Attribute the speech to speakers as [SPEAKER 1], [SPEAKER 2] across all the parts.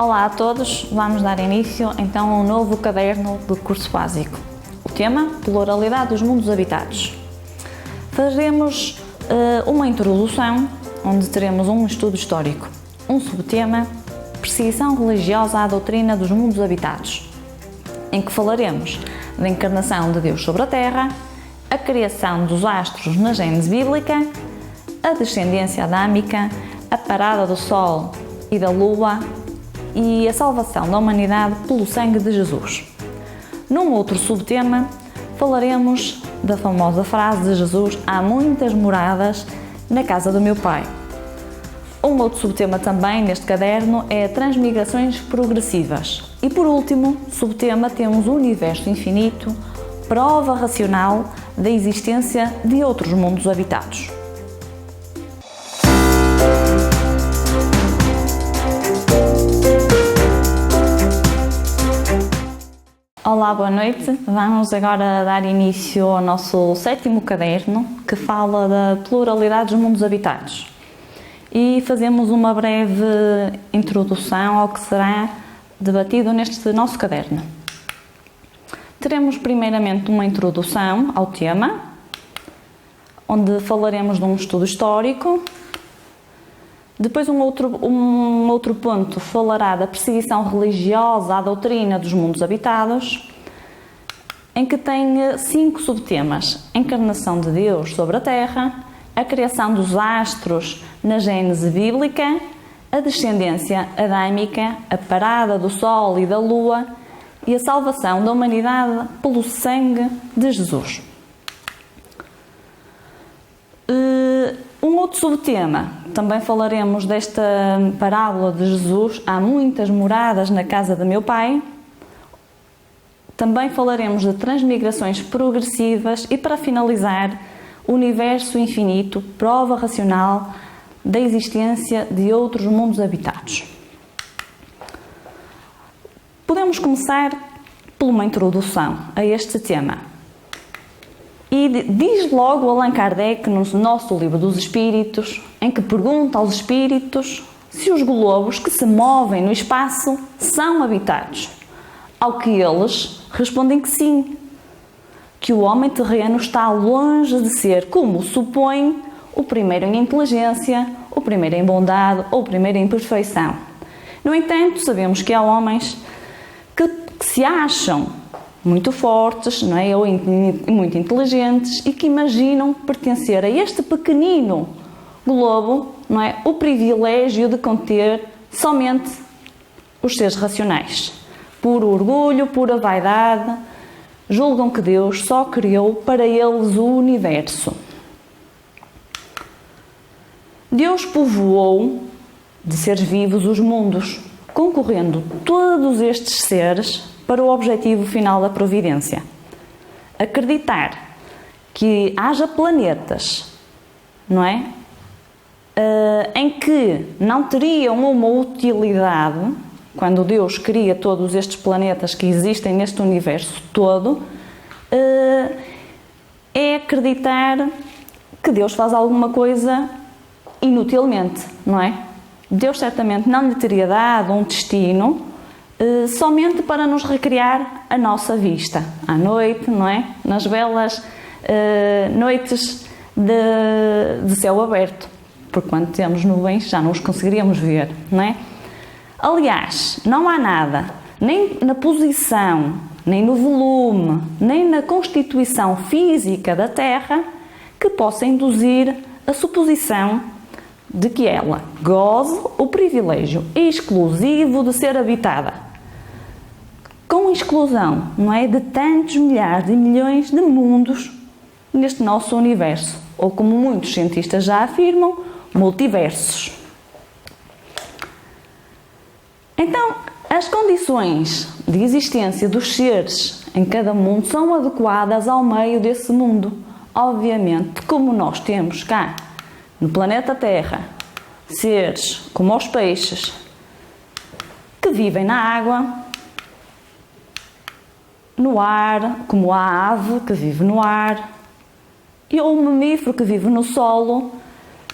[SPEAKER 1] Olá a todos, vamos dar início então a um novo caderno do curso básico. O tema: Pluralidade dos mundos habitados. Faremos uma introdução, onde teremos um estudo histórico, um subtema: Perseguição religiosa à doutrina dos mundos habitados, em que falaremos da encarnação de Deus sobre a Terra, a criação dos astros na Gênese bíblica, a descendência adâmica, a parada do Sol e da Lua e a salvação da humanidade pelo sangue de Jesus. Num outro subtema, falaremos da famosa frase de Jesus: há muitas moradas na casa do meu Pai. Um outro subtema também neste caderno é transmigrações progressivas. E por último, subtema, temos o universo infinito, prova racional da existência de outros mundos habitados. Olá, boa noite. Vamos agora dar início ao nosso sétimo caderno, que fala da pluralidade dos mundos habitados. E fazemos uma breve introdução ao que será debatido neste nosso caderno. Teremos primeiramente uma introdução ao tema, onde falaremos de um estudo histórico. Depois um outro ponto falará da perseguição religiosa à doutrina dos mundos habitados, em que tem 5 subtemas: a encarnação de Deus sobre a Terra, a criação dos astros na Gênese bíblica, a descendência adâmica, a parada do Sol e da Lua e a salvação da humanidade pelo sangue de Jesus. Um outro subtema, também falaremos desta parábola de Jesus: há muitas moradas na casa de meu Pai. Também falaremos de transmigrações progressivas e, para finalizar, universo infinito, prova racional da existência de outros mundos habitados. Podemos começar por uma introdução a este tema. E diz logo Allan Kardec no nosso Livro dos Espíritos, em que pergunta aos espíritos se os globos que se movem no espaço são habitados. Ao que eles respondem que sim, que o homem terreno está longe de ser, como supõe, o primeiro em inteligência, o primeiro em bondade ou o primeiro em perfeição. No entanto, sabemos que há homens que se acham muito fortes, não é? Ou muito inteligentes, e que imaginam pertencer a este pequenino globo, não é? O privilégio de conter somente os seres racionais. Por orgulho, pura vaidade, julgam que Deus só criou para eles o universo. Deus povoou de seres vivos os mundos, concorrendo todos estes seres para o objetivo final da providência. Acreditar que haja planetas, não é? Em que não teriam uma utilidade, quando Deus cria todos estes planetas que existem neste universo todo, é acreditar que Deus faz alguma coisa inutilmente, não é? Deus certamente não lhe teria dado um destino somente para nos recriar a nossa vista, à noite, não é? Nas belas noites de céu aberto, porque quando temos nuvens já não os conseguiríamos ver, não é? Aliás, não há nada, nem na posição, nem no volume, nem na constituição física da Terra, que possa induzir a suposição de que ela goze o privilégio exclusivo de ser habitada, com exclusão, não é, de tantos milhares e milhões de mundos neste nosso universo, ou como muitos cientistas já afirmam, multiversos. Então, as condições de existência dos seres em cada mundo são adequadas ao meio desse mundo. Obviamente, como nós temos cá no planeta Terra seres como os peixes que vivem na água, no ar, como a ave que vive no ar, e o mamífero que vive no solo,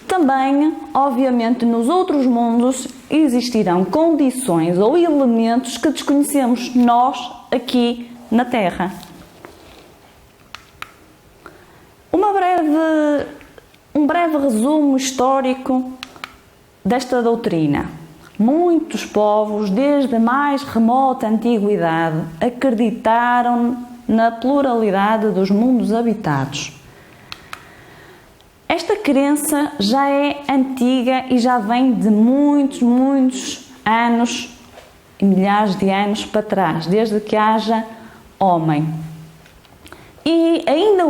[SPEAKER 1] Também, obviamente, nos outros mundos existirão condições ou elementos que desconhecemos nós aqui na Terra. Um breve resumo histórico desta doutrina. Muitos povos, desde a mais remota antiguidade, acreditaram na pluralidade dos mundos habitados. Esta crença já é antiga e já vem de muitos anos e milhares de anos para trás, desde que haja homem. E ainda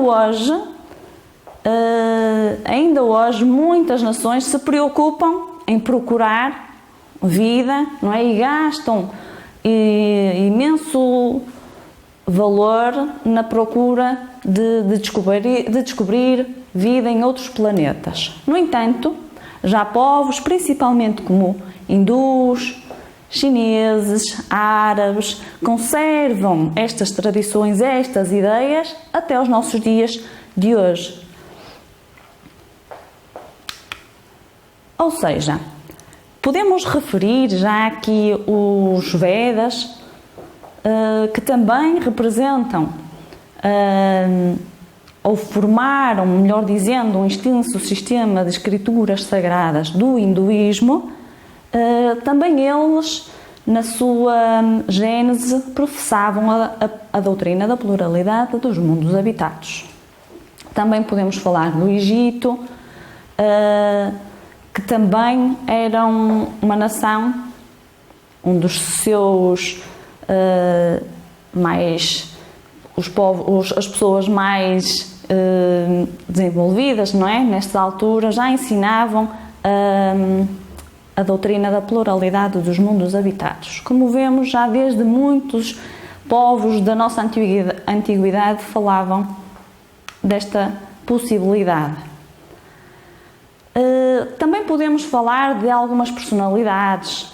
[SPEAKER 1] hoje muitas nações se preocupam em procurar vida, não é? E gastam imenso valor na procura de descobrir vida em outros planetas. No entanto, já há povos, principalmente como hindus, chineses, árabes, conservam estas tradições, estas ideias até aos nossos dias de hoje. Ou seja, podemos referir já aqui os Vedas, que também representam ou formaram, melhor dizendo, um extenso sistema de escrituras sagradas do hinduísmo. Também eles, na sua gênese, professavam a doutrina da pluralidade dos mundos habitados. Também podemos falar do Egito, que também eram uma nação, um dos seus as pessoas mais desenvolvidas, não é? Nesta altura já ensinavam a doutrina da pluralidade dos mundos habitados. Como vemos, já desde muitos povos da nossa antiguidade falavam desta possibilidade. Também podemos falar de algumas personalidades,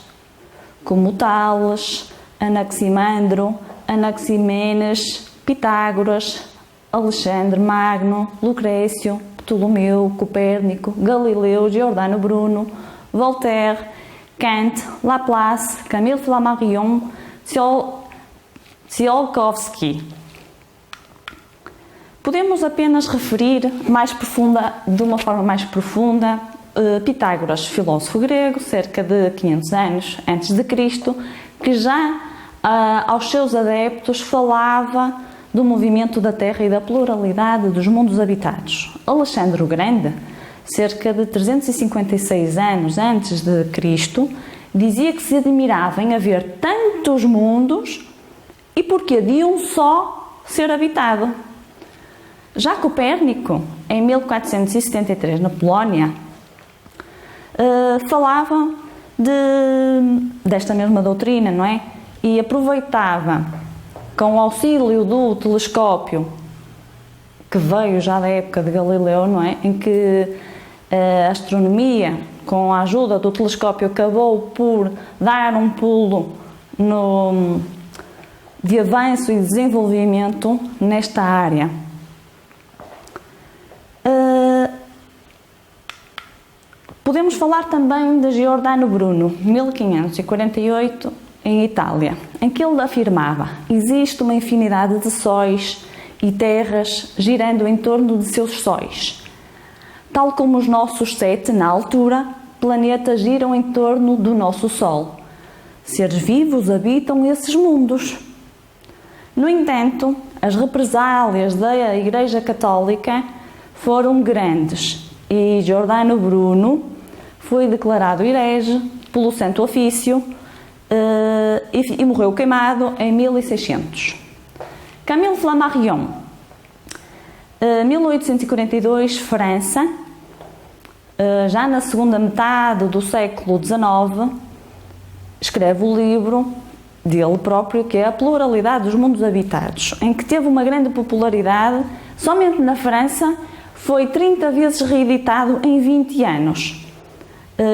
[SPEAKER 1] como Tales, Anaximandro, Anaximenes, Pitágoras, Alexandre Magno, Lucrécio, Ptolomeu, Copérnico, Galileu, Giordano Bruno, Voltaire, Kant, Laplace, Camille Flammarion, Tsiolkovsky. Podemos apenas referir de uma forma mais profunda, Pitágoras, filósofo grego, cerca de 500 anos antes de Cristo, que já aos seus adeptos falava do movimento da Terra e da pluralidade dos mundos habitados. Alexandre o Grande, cerca de 356 anos antes de Cristo, dizia que se admirava em haver tantos mundos e porque de um só ser habitado. Já Copérnico, em 1473, na Polónia, falava desta mesma doutrina, não é? E aproveitava, com o auxílio do telescópio, que veio já da época de Galileu, não é? Em que a astronomia, com a ajuda do telescópio, acabou por dar um pulo de avanço e desenvolvimento nesta área. Podemos falar também de Giordano Bruno, 1548, em Itália, em que ele afirmava: existe uma infinidade de sóis e terras girando em torno de seus sóis. Tal como os nossos 7, na altura, planetas giram em torno do nosso Sol. Seres vivos habitam esses mundos. No entanto, as represálias da Igreja Católica foram grandes e Giordano Bruno foi declarado herege pelo Santo Ofício e morreu queimado em 1600. Camille Flammarion, 1842, França, já na segunda metade do século XIX, escreve o livro dele próprio, que é A Pluralidade dos Mundos Habitados, em que teve uma grande popularidade. Somente na França foi 30 vezes reeditado em 20 anos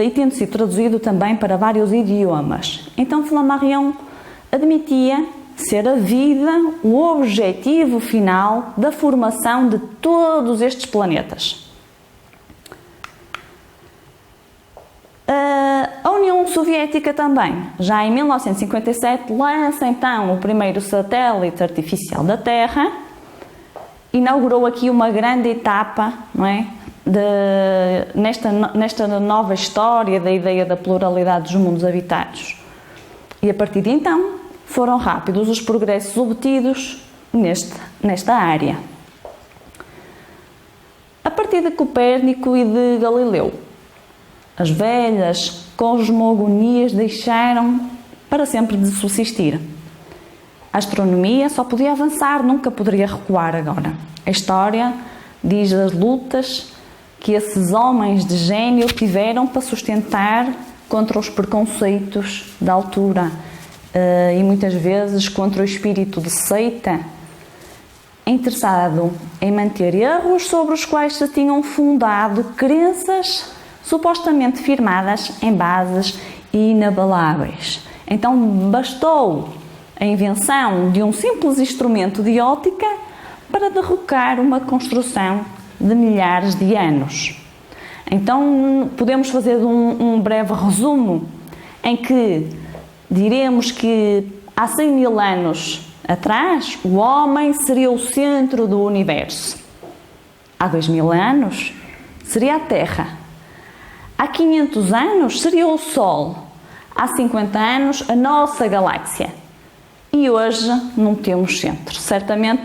[SPEAKER 1] e tendo sido traduzido também para vários idiomas. Então Flammarion admitia ser a vida o objetivo final da formação de todos estes planetas. União Soviética também, já em 1957, lança então o primeiro satélite artificial da Terra, inaugurou aqui uma grande etapa, não é? Nesta nova história da ideia da pluralidade dos mundos habitados. E a partir de então foram rápidos os progressos obtidos nesta área. A partir de Copérnico e de Galileu, as velhas cosmogonias deixaram para sempre de subsistir. A astronomia só podia avançar, nunca poderia recuar agora. A história diz as lutas que esses homens de gênio tiveram para sustentar contra os preconceitos da altura e muitas vezes contra o espírito de seita interessado em manter erros sobre os quais se tinham fundado crenças supostamente firmadas em bases inabaláveis. Então bastou a invenção de um simples instrumento de óptica para derrocar uma construção de milhares de anos. Então podemos fazer um breve resumo em que diremos que há 100 mil anos atrás o homem seria o centro do universo. Há 2000 anos seria a Terra. Há 500 anos seria o Sol. Há 50 anos a nossa galáxia. E hoje não temos centro. Certamente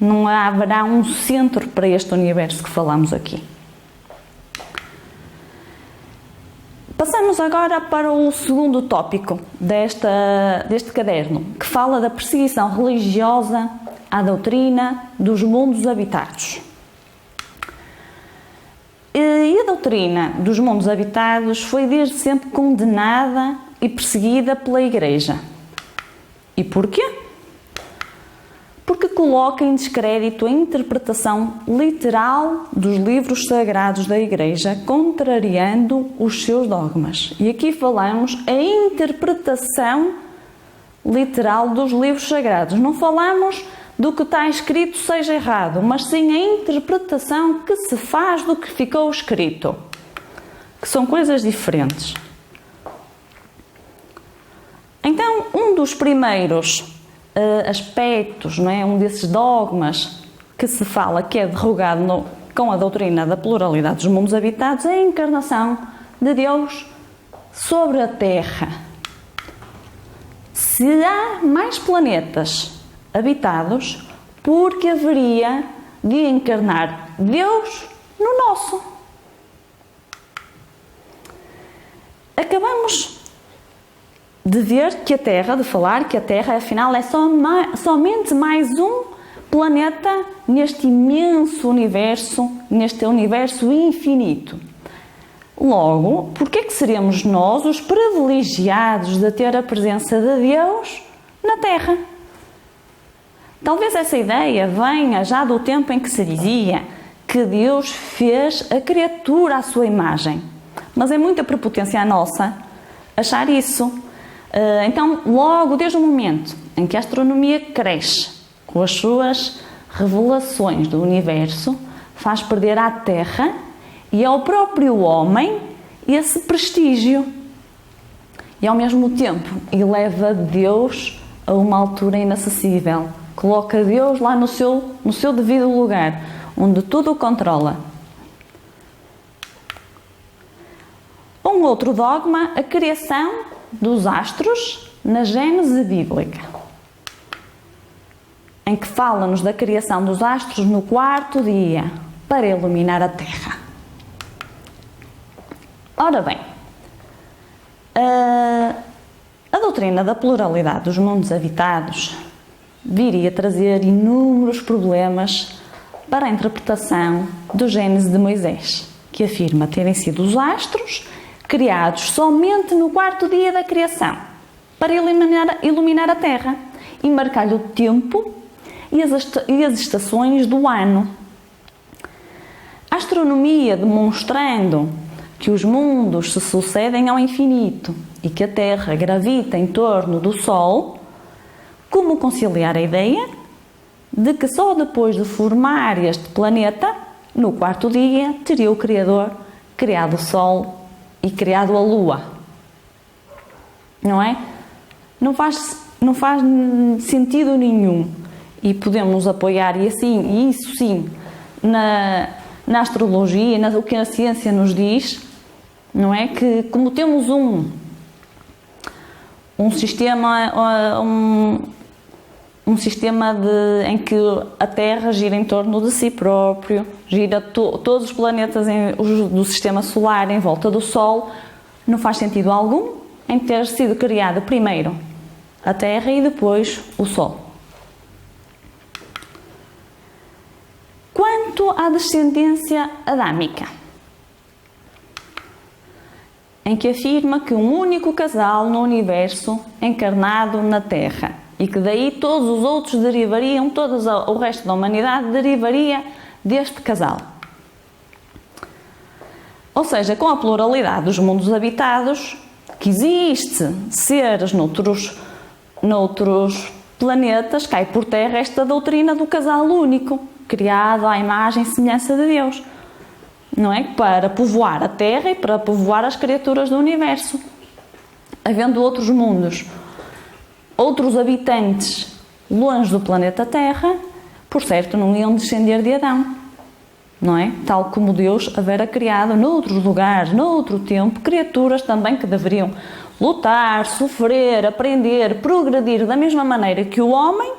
[SPEAKER 1] não haverá um centro para este universo que falamos aqui. Passamos agora para o segundo tópico deste caderno, que fala da perseguição religiosa à doutrina dos mundos habitados. E a doutrina dos mundos habitados foi desde sempre condenada e perseguida pela Igreja. E porquê? Porque coloca em descrédito a interpretação literal dos livros sagrados da Igreja, contrariando os seus dogmas. E aqui falamos a interpretação literal dos livros sagrados. Não falamos do que está escrito seja errado, mas sim a interpretação que se faz do que ficou escrito, que são coisas diferentes. Então, um dos primeiros aspectos, não é? Um desses dogmas que se fala que é derrogado com a doutrina da pluralidade dos mundos habitados é a encarnação de Deus sobre a Terra. Se há mais planetas habitados, porque haveria de encarnar Deus no nosso? Acabamos de ver que a Terra, de falar que a Terra, afinal, é somente mais um planeta neste imenso universo, neste universo infinito. Logo, por que seremos nós os privilegiados de ter a presença de Deus na Terra? Talvez essa ideia venha já do tempo em que se dizia que Deus fez a criatura à sua imagem. Mas é muita prepotência nossa achar isso. Então, logo desde o momento em que a astronomia cresce com as suas revelações do universo, faz perder à Terra e ao próprio homem esse prestígio. E ao mesmo tempo eleva Deus a uma altura inacessível. Coloca Deus lá no seu devido lugar, onde tudo o controla. Um outro dogma, a criação dos astros na Gênese bíblica, em que fala-nos da criação dos astros no quarto dia, para iluminar a Terra. Ora bem, a doutrina da pluralidade dos mundos habitados viria trazer inúmeros problemas para a interpretação do Gênese de Moisés, que afirma terem sido os astros criados somente no quarto dia da criação, para iluminar a Terra e marcar-lhe o tempo e as estações do ano. A astronomia demonstrando que os mundos se sucedem ao infinito e que a Terra gravita em torno do Sol, como conciliar a ideia de que só depois de formar este planeta, no quarto dia, teria o Criador criado o Sol e criado a Lua. não é? Não faz sentido nenhum. E podemos apoiar, e isso sim, na astrologia, o que a ciência nos diz, não é? Que como temos um sistema, um sistema em que a Terra gira em torno de si próprio, gira todos os planetas do sistema solar em volta do Sol, não faz sentido algum em ter sido criado primeiro a Terra e depois o Sol. Quanto à descendência adâmica, em que afirma que um único casal no universo encarnado na Terra e que daí todos os outros derivariam, todo o resto da humanidade derivaria deste casal. Ou seja, com a pluralidade dos mundos habitados, que existe seres noutros planetas, cai por terra esta doutrina do casal único, criado à imagem e semelhança de Deus, não é? Para povoar a Terra e para povoar as criaturas do universo. Havendo outros mundos, outros habitantes longe do planeta Terra, por certo não iam descender de Adão, não é? Tal como Deus havera criado noutros lugares, noutro tempo, criaturas também que deveriam lutar, sofrer, aprender, progredir da mesma maneira que o homem,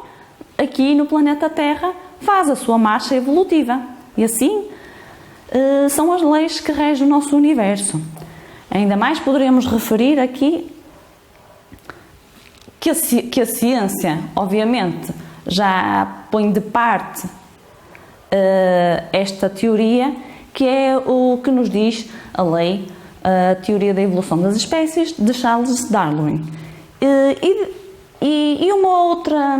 [SPEAKER 1] aqui no planeta Terra, faz a sua marcha evolutiva. E assim são as leis que regem o nosso universo. Ainda mais poderemos referir aqui que a ciência, obviamente, já põe de parte esta teoria, que é o que nos diz a lei, a teoria da evolução das espécies de Charles Darwin. E uma outra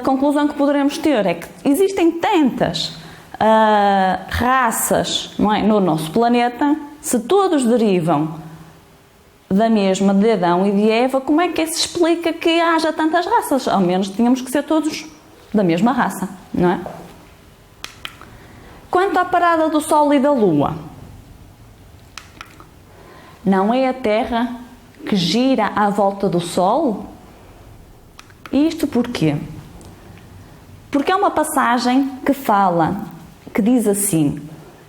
[SPEAKER 1] conclusão que poderemos ter é que existem tantas raças, não é, no nosso planeta, se todos derivam da mesma de Adão e de Eva, como é que se explica que haja tantas raças? Ao menos tínhamos que ser todos da mesma raça, não é? Quanto à parada do Sol e da Lua, não é a Terra que gira à volta do Sol? Isto porquê? Porque é uma passagem que diz assim: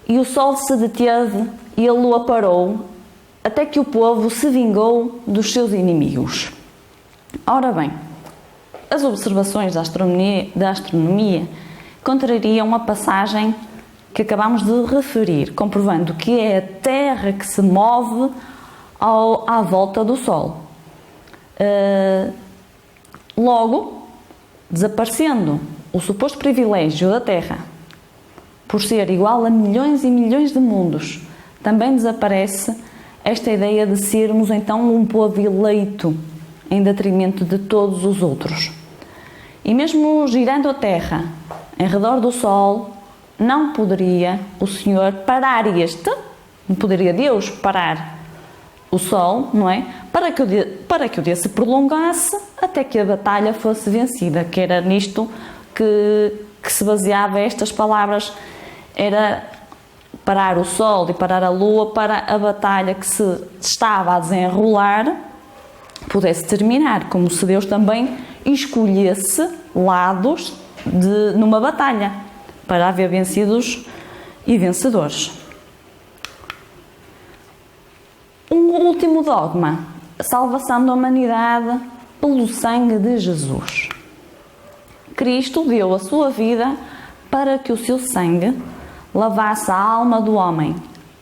[SPEAKER 1] e o Sol se deteve e a Lua parou, até que o povo se vingou dos seus inimigos. Ora bem, as observações da astronomia contrariam a passagem que acabamos de referir, comprovando que é a Terra que se move à volta do Sol. Logo, desaparecendo o suposto privilégio da Terra por ser igual a milhões e milhões de mundos, também desaparece esta ideia de sermos então um povo eleito em detrimento de todos os outros. E mesmo girando a Terra em redor do Sol, não poderia o Senhor parar não poderia Deus parar o Sol, não é? Para que o dia se prolongasse até que a batalha fosse vencida, que era nisto que se baseava estas palavras, era parar o Sol e parar a Lua para a batalha que se estava a desenrolar pudesse terminar, como se Deus também escolhesse lados numa batalha para haver vencidos e vencedores. Um último dogma: a salvação da humanidade pelo sangue de Jesus. Cristo deu a sua vida para que o seu sangue lavasse a alma do homem,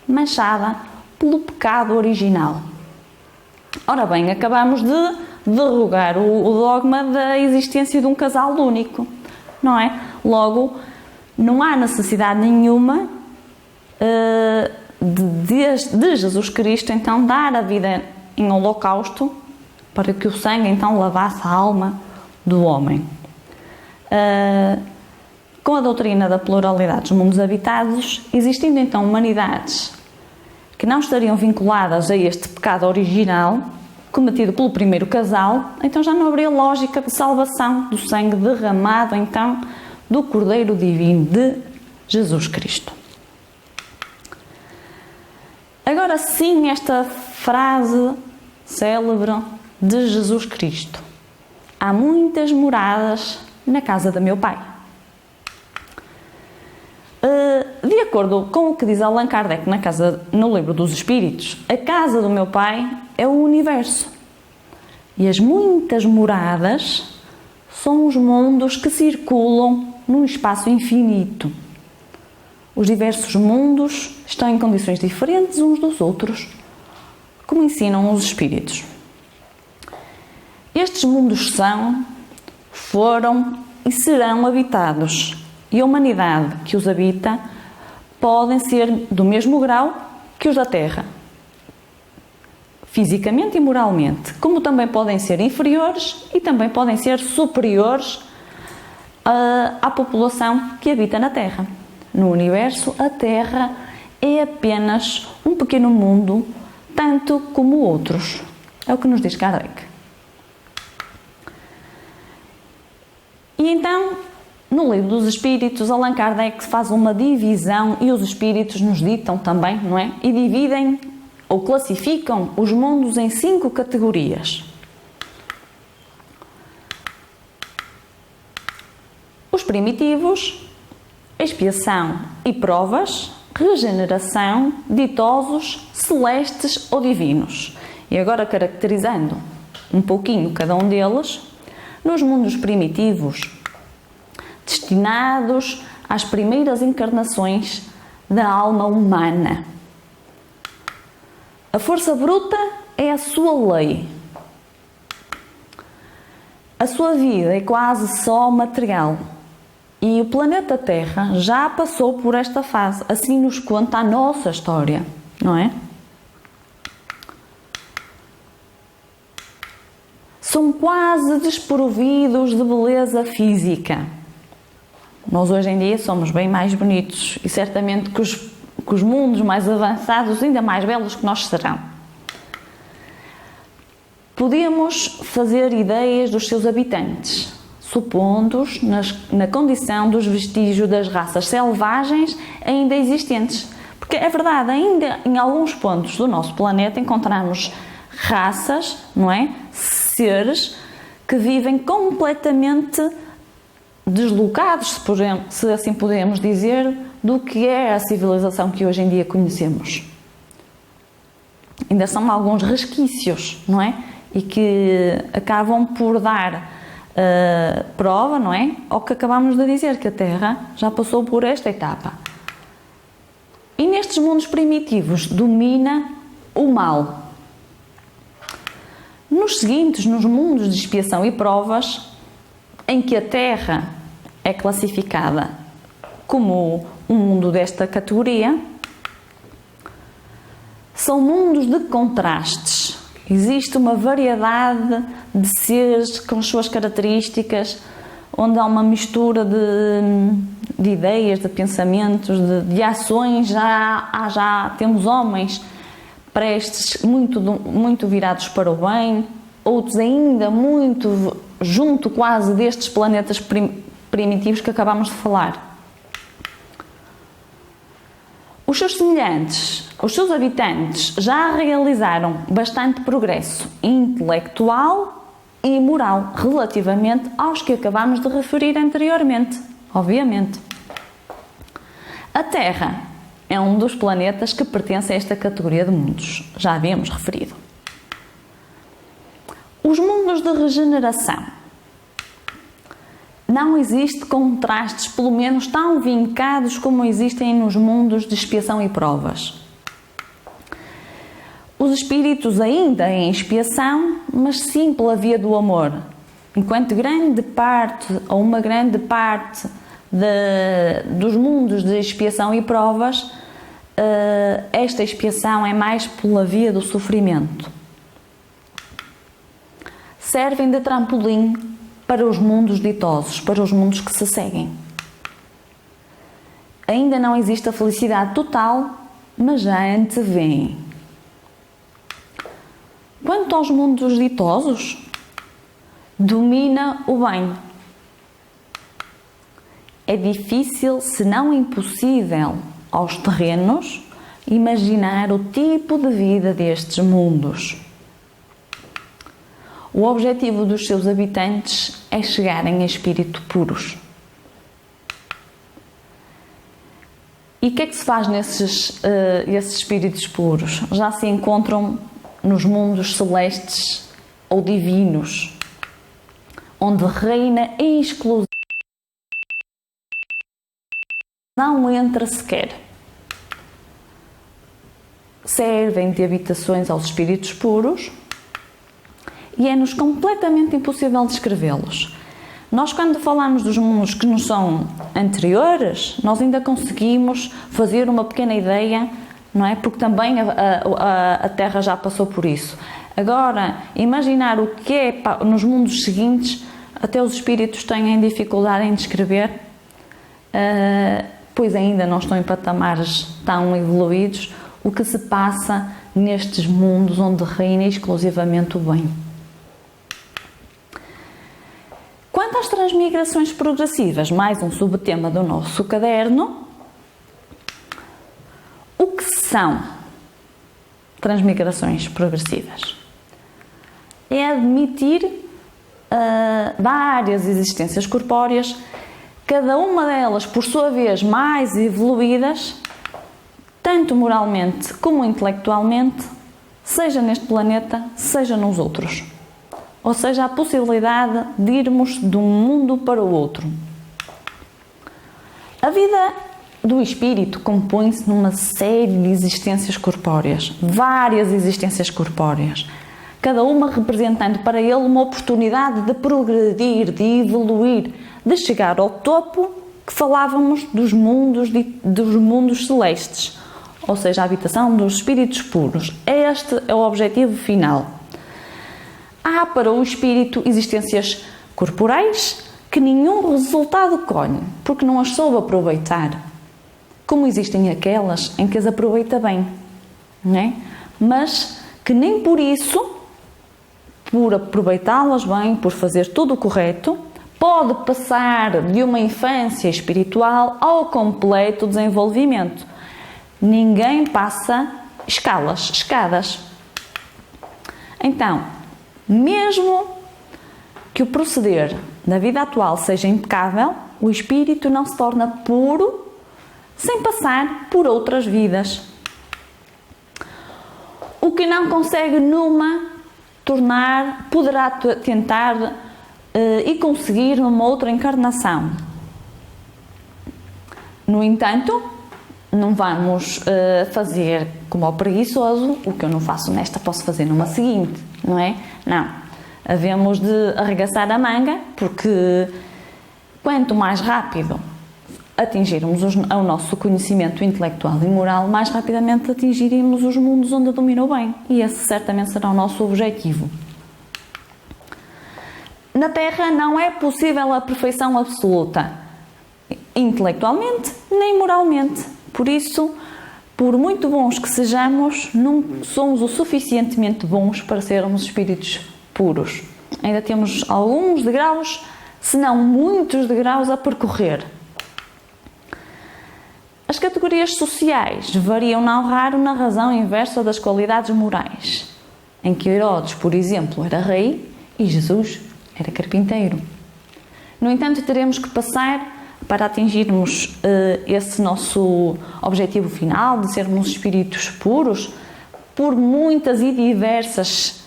[SPEAKER 1] manchada pelo pecado original. Ora bem, acabamos de derrogar o dogma da existência de um casal único, não é? Logo, não há necessidade nenhuma de Jesus Cristo então dar a vida em holocausto para que o sangue então lavasse a alma do homem. Com a doutrina da pluralidade dos mundos habitados, existindo então humanidades que não estariam vinculadas a este pecado original cometido pelo primeiro casal, então já não haveria lógica de salvação do sangue derramado então do Cordeiro Divino de Jesus Cristo. Agora sim, esta frase célebre de Jesus Cristo. Há muitas moradas na casa de meu Pai. De acordo com o que diz Allan Kardec no Livro dos Espíritos, a casa do meu Pai é o universo. E as muitas moradas são os mundos que circulam num espaço infinito. Os diversos mundos estão em condições diferentes uns dos outros, como ensinam os Espíritos. Estes mundos são, foram e serão habitados, e a humanidade que os habita podem ser do mesmo grau que os da Terra, fisicamente e moralmente, como também podem ser inferiores e também podem ser superiores à população que habita na Terra. No universo, a Terra é apenas um pequeno mundo, tanto como outros. É o que nos diz Kardec. E então, no Livro dos Espíritos, Allan Kardec faz uma divisão, e os Espíritos nos ditam também, não é? E dividem ou classificam os mundos em 5 categorias. Os primitivos, expiação e provas, regeneração, ditosos, celestes ou divinos. E agora, caracterizando um pouquinho cada um deles, nos mundos primitivos, destinados às primeiras encarnações da alma humana. A força bruta é a sua lei. A sua vida é quase só material. E o planeta Terra já passou por esta fase. Assim nos conta a nossa história, não é? São quase desprovidos de beleza física. Nós hoje em dia somos bem mais bonitos e certamente que os mundos mais avançados, ainda mais belos que nós serão. Podemos fazer ideias dos seus habitantes, supondo-os na condição dos vestígios das raças selvagens ainda existentes. Porque é verdade, ainda em alguns pontos do nosso planeta encontramos raças, não é? Seres que vivem completamente deslocados, se assim podemos dizer, do que é a civilização que hoje em dia conhecemos. Ainda são alguns resquícios, não é? E que acabam por dar prova, não é? Ao que acabamos de dizer, que a Terra já passou por esta etapa. E nestes mundos primitivos domina o mal. Nos seguintes, nos mundos de expiação e provas, em que a Terra é classificada como um mundo desta categoria, são mundos de contrastes. Existe uma variedade de seres com as suas características, onde há uma mistura de ideias, de pensamentos, de ações. Já temos homens prestes, muito virados para o bem, outros ainda muito junto quase destes planetas primitivos que acabamos de falar. Os seus semelhantes, os seus habitantes, já realizaram bastante progresso intelectual e moral relativamente aos que acabamos de referir anteriormente, obviamente. A Terra é um dos planetas que pertence a esta categoria de mundos, já havíamos referido. Os mundos de regeneração. Não existe contrastes, pelo menos tão vincados como existem nos mundos de expiação e provas. Os espíritos ainda em expiação, mas sim pela via do amor. Enquanto grande parte, ou uma grande parte dos mundos de expiação e provas, esta expiação é mais pela via do sofrimento. Servem de trampolim para os mundos ditosos, para os mundos que se seguem. Ainda não existe a felicidade total, mas já antevêm. Quanto aos mundos ditosos, domina o bem. É difícil, se não impossível, aos terrenos, imaginar o tipo de vida destes mundos. o objetivo dos seus habitantes é chegarem a espírito puros. E o que é que se faz nesses esses espíritos puros? Já se encontram nos mundos celestes ou divinos, onde reina exclusividade. Não entra sequer. Servem de habitações aos espíritos puros e é-nos completamente impossível descrevê-los. Nós, quando falamos dos mundos que nos são anteriores, nós ainda conseguimos fazer uma pequena ideia, não é? Porque também a Terra já passou por isso. Agora, imaginar o que é nos mundos seguintes, até os espíritos têm dificuldade em descrever, pois ainda não estão em patamares tão evoluídos, o que se passa nestes mundos onde reina exclusivamente o bem. Quanto às transmigrações progressivas, mais um subtema do nosso caderno, o que são transmigrações progressivas? É admitir várias existências corpóreas, cada uma delas, por sua vez, mais evoluídas, tanto moralmente como intelectualmente, seja neste planeta, seja nos outros. Ou seja, a possibilidade de irmos de um mundo para o outro. A vida do espírito compõe-se numa série de existências corpóreas, várias existências corpóreas, cada uma representando para ele uma oportunidade de progredir, de evoluir, de chegar ao topo que falávamos dos mundos celestes, ou seja, a habitação dos espíritos puros. Este é o objetivo final. Há para o espírito existências corporais que nenhum resultado colhe, porque não as soube aproveitar, como existem aquelas em que as aproveita bem, não é? Mas que nem por isso, por aproveitá-las bem, por fazer tudo o correto, pode passar de uma infância espiritual ao completo desenvolvimento. Ninguém passa escadas. Então, mesmo que o proceder da vida atual seja impecável, o espírito não se torna puro sem passar por outras vidas. O que não consegue numa, poderá tentar e conseguir numa outra encarnação. No entanto, não vamos fazer como ao preguiçoso, o que eu não faço nesta posso fazer numa seguinte, não é? Não. Havemos de arregaçar a manga, porque quanto mais rápido atingirmos o nosso conhecimento intelectual e moral, mais rapidamente atingiremos os mundos onde domina o bem. E esse certamente será o nosso objetivo. Na Terra não é possível a perfeição absoluta, intelectualmente nem moralmente. Por isso, por muito bons que sejamos, não somos o suficientemente bons para sermos espíritos puros. Ainda temos alguns degraus, se não muitos degraus a percorrer. As categorias sociais variam não raro na razão inversa das qualidades morais, em que Herodes, por exemplo, era rei e Jesus era carpinteiro. No entanto, teremos que passar para atingirmos esse nosso objetivo final, de sermos espíritos puros, por muitas e diversas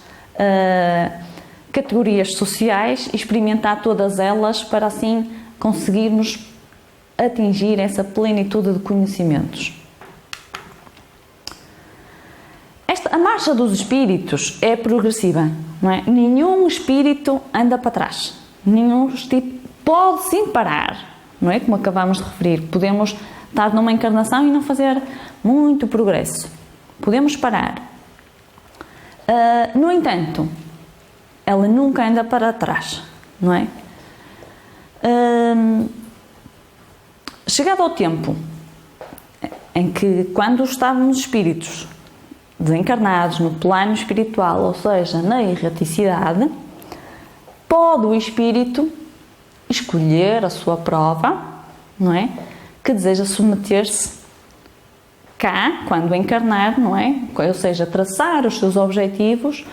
[SPEAKER 1] categorias sociais, experimentar todas elas para assim conseguirmos atingir essa plenitude de conhecimentos. A marcha dos espíritos é progressiva, não é? Nenhum espírito anda para trás, nenhum espírito pode sim parar, não é? Como acabámos de referir, podemos estar numa encarnação e não fazer muito progresso, podemos parar. No entanto, ela nunca anda para trás, não é? Chegado ao tempo em que, quando estávamos espíritos desencarnados no plano espiritual, ou seja, na erraticidade, pode o espírito escolher a sua prova, não é? Que deseja submeter-se cá, quando encarnar, não é? Ou seja, traçar os seus objetivos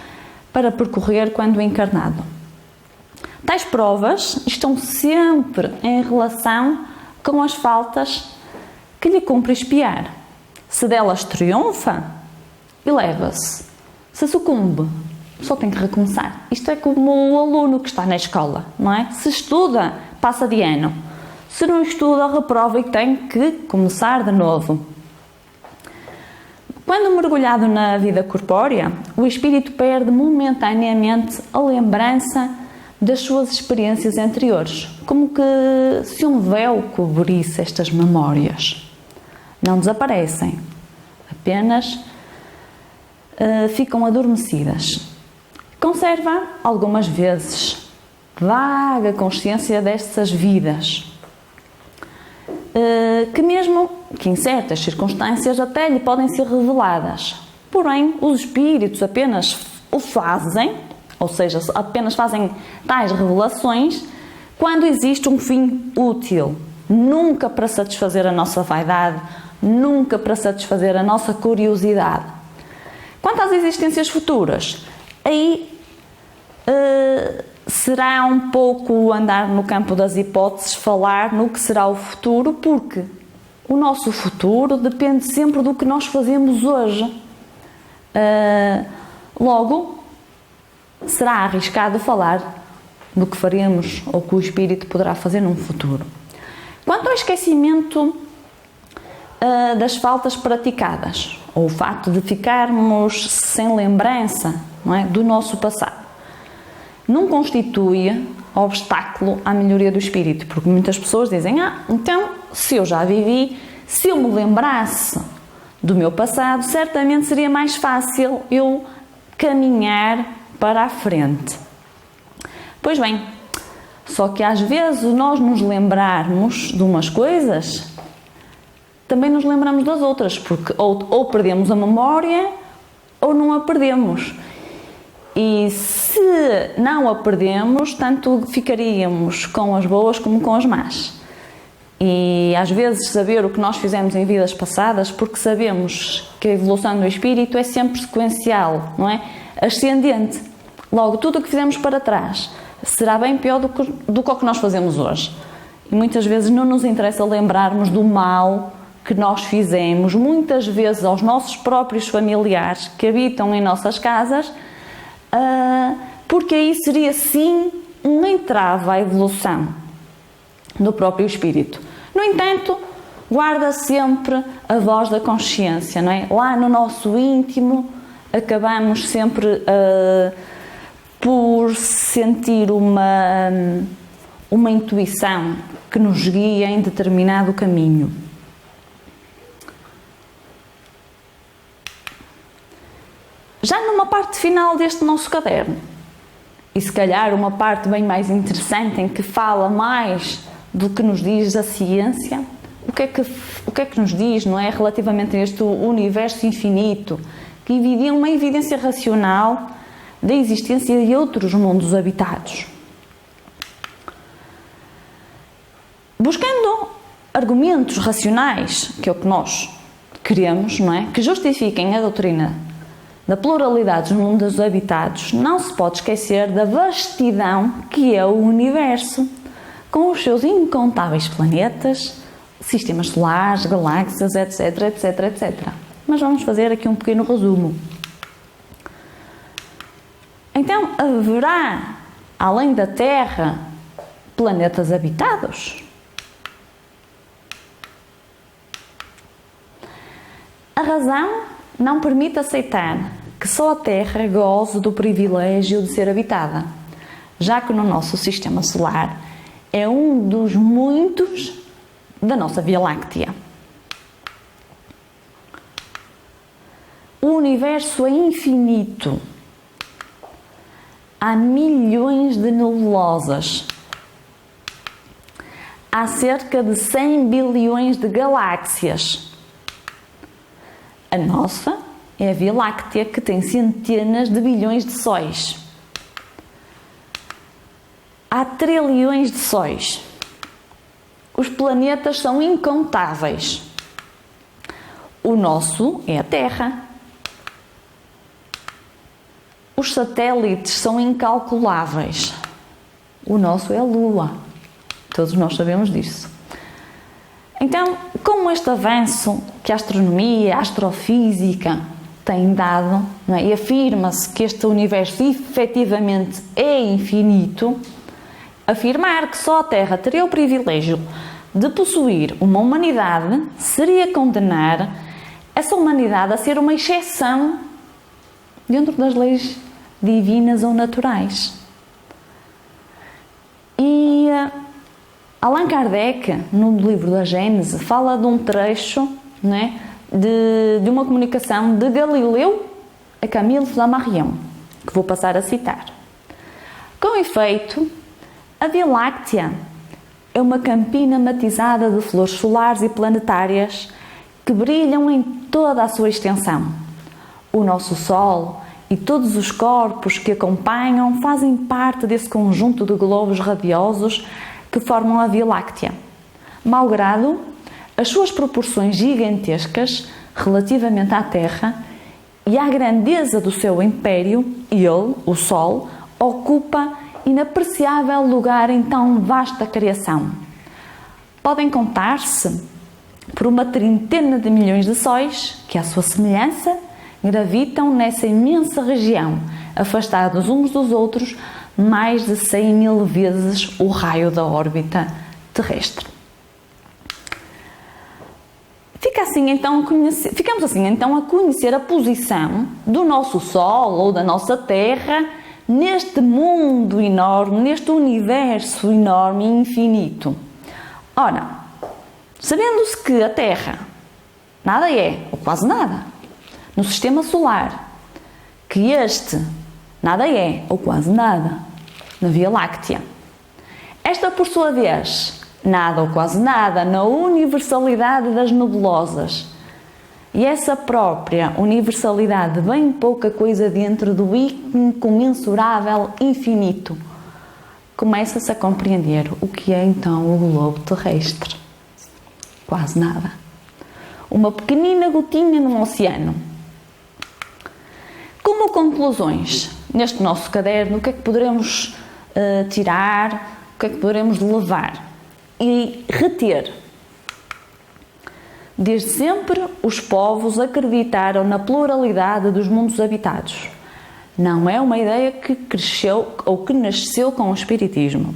[SPEAKER 1] para percorrer quando encarnado. Tais provas estão sempre em relação com as faltas que lhe cumpre expiar. Se delas triunfa, eleva-se. Se sucumbe, só tem que recomeçar. Isto é como o aluno que está na escola, não é? Se estuda, passa de ano. Se não estuda, reprova e tem que começar de novo. Quando mergulhado na vida corpórea, o espírito perde momentaneamente a lembrança das suas experiências anteriores, como que se um véu cobrisse estas memórias. Não desaparecem, apenas ficam adormecidas. Conserva, algumas vezes, vaga consciência destas vidas, que em certas circunstâncias até lhe podem ser reveladas. Porém, os espíritos apenas o fazem, ou seja, apenas fazem tais revelações quando existe um fim útil, nunca para satisfazer a nossa vaidade, nunca para satisfazer a nossa curiosidade. Quanto às existências futuras, aí será um pouco andar no campo das hipóteses, falar no que será o futuro, porque o nosso futuro depende sempre do que nós fazemos hoje. Logo, será arriscado falar do que faremos ou que o espírito poderá fazer num futuro. Quanto ao esquecimento das faltas praticadas, ou o facto de ficarmos sem lembrança, não é, do nosso passado, não constitui obstáculo à melhoria do espírito, porque muitas pessoas dizem: então, se eu já vivi, se eu me lembrasse do meu passado, certamente seria mais fácil eu caminhar para a frente. Pois bem, só que às vezes nós nos lembrarmos de umas coisas, também nos lembramos das outras, porque ou perdemos a memória ou não a perdemos. E se não a perdemos, tanto ficaríamos com as boas como com as más. E às vezes saber o que nós fizemos em vidas passadas, porque sabemos que a evolução do espírito é sempre sequencial, não é? Ascendente. Logo, tudo o que fizemos para trás será bem pior do que o que nós fazemos hoje. E muitas vezes não nos interessa lembrarmos do mal que nós fizemos, muitas vezes aos nossos próprios familiares que habitam em nossas casas, porque aí seria sim um entrave à evolução do próprio espírito. No entanto, guarda sempre a voz da consciência, não é? Lá no nosso íntimo acabamos sempre por sentir uma intuição que nos guia em determinado caminho. Já numa parte final deste nosso caderno, e se calhar uma parte bem mais interessante, em que fala mais do que nos diz a ciência, o que é que nos diz, não é, relativamente a este universo infinito, que evidencia uma evidência racional da existência de outros mundos habitados. Buscando argumentos racionais, que é o que nós queremos, não é, que justifiquem a doutrina da pluralidade dos mundos habitados, não se pode esquecer da vastidão que é o universo, com os seus incontáveis planetas, sistemas solares, galáxias, etc, etc, etc. Mas vamos fazer aqui um pequeno resumo. Então, haverá, além da Terra, planetas habitados? A razão não permite aceitar que só a Terra goze do privilégio de ser habitada, já que no nosso sistema solar é um dos muitos da nossa Via Láctea. O universo é infinito. Há milhões de nebulosas. Há cerca de 100 bilhões de galáxias. A nossa é a Via Láctea, que tem centenas de bilhões de sóis. Há trilhões de sóis. Os planetas são incontáveis. O nosso é a Terra. Os satélites são incalculáveis. O nosso é a Lua. Todos nós sabemos disso. Então, com este avanço que a astronomia, a astrofísica têm dado, não é? E afirma-se que este universo efetivamente é infinito, afirmar que só a Terra teria o privilégio de possuir uma humanidade seria condenar essa humanidade a ser uma exceção dentro das leis divinas ou naturais. E Allan Kardec, no livro da Gênese, fala de um trecho, não é, de uma comunicação de Galileu a Camille Flammarion, que vou passar a citar. Com efeito, a Via Láctea é uma campina matizada de flores solares e planetárias que brilham em toda a sua extensão. O nosso Sol e todos os corpos que acompanham fazem parte desse conjunto de globos radiosos que formam a Via Láctea. Malgrado as suas proporções gigantescas relativamente à Terra e à grandeza do seu império, ele, o Sol, ocupa inapreciável lugar em tão vasta criação. Podem contar-se por uma trintena de milhões de sóis que, à sua semelhança, gravitam nessa imensa região, afastados uns dos outros mais de 100.000 vezes o raio da órbita terrestre. Ficamos assim então a conhecer a posição do nosso Sol ou da nossa Terra neste mundo enorme, neste universo enorme e infinito. Ora, sabendo-se que a Terra nada é, ou quase nada, no Sistema Solar, que este nada é, ou quase nada, na Via Láctea. Esta, por sua vez, nada ou quase nada na universalidade das nebulosas. E essa própria universalidade, bem pouca coisa dentro do incomensurável infinito. Começa-se a compreender o que é então o globo terrestre. Quase nada. Uma pequenina gotinha num oceano. Como conclusões, neste nosso caderno, o que é que poderemos tirar, o que é que poderemos levar e reter? Desde sempre, os povos acreditaram na pluralidade dos mundos habitados. Não é uma ideia que cresceu ou que nasceu com o Espiritismo.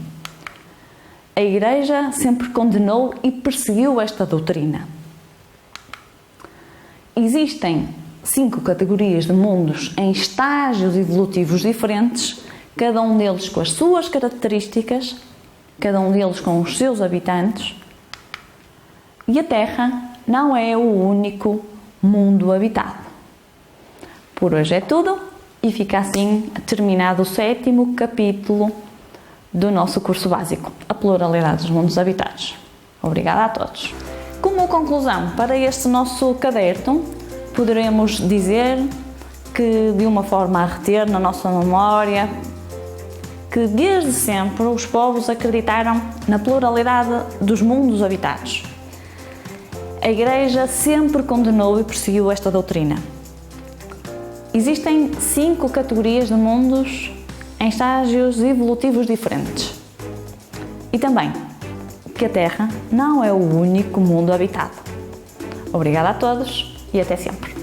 [SPEAKER 1] A Igreja sempre condenou e perseguiu esta doutrina. Existem 5 categorias de mundos em estágios evolutivos diferentes, cada um deles com as suas características, cada um deles com os seus habitantes, e a Terra não é o único mundo habitado. Por hoje é tudo e fica assim terminado o 7º capítulo do nosso curso básico, a pluralidade dos mundos habitados. Obrigada a todos. Como conclusão para este nosso caderno, poderemos dizer que, de uma forma a reter na nossa memória, que desde sempre os povos acreditaram na pluralidade dos mundos habitados. A Igreja sempre condenou e perseguiu esta doutrina. Existem 5 categorias de mundos em estágios evolutivos diferentes. E também que a Terra não é o único mundo habitado. Obrigada a todos e até sempre.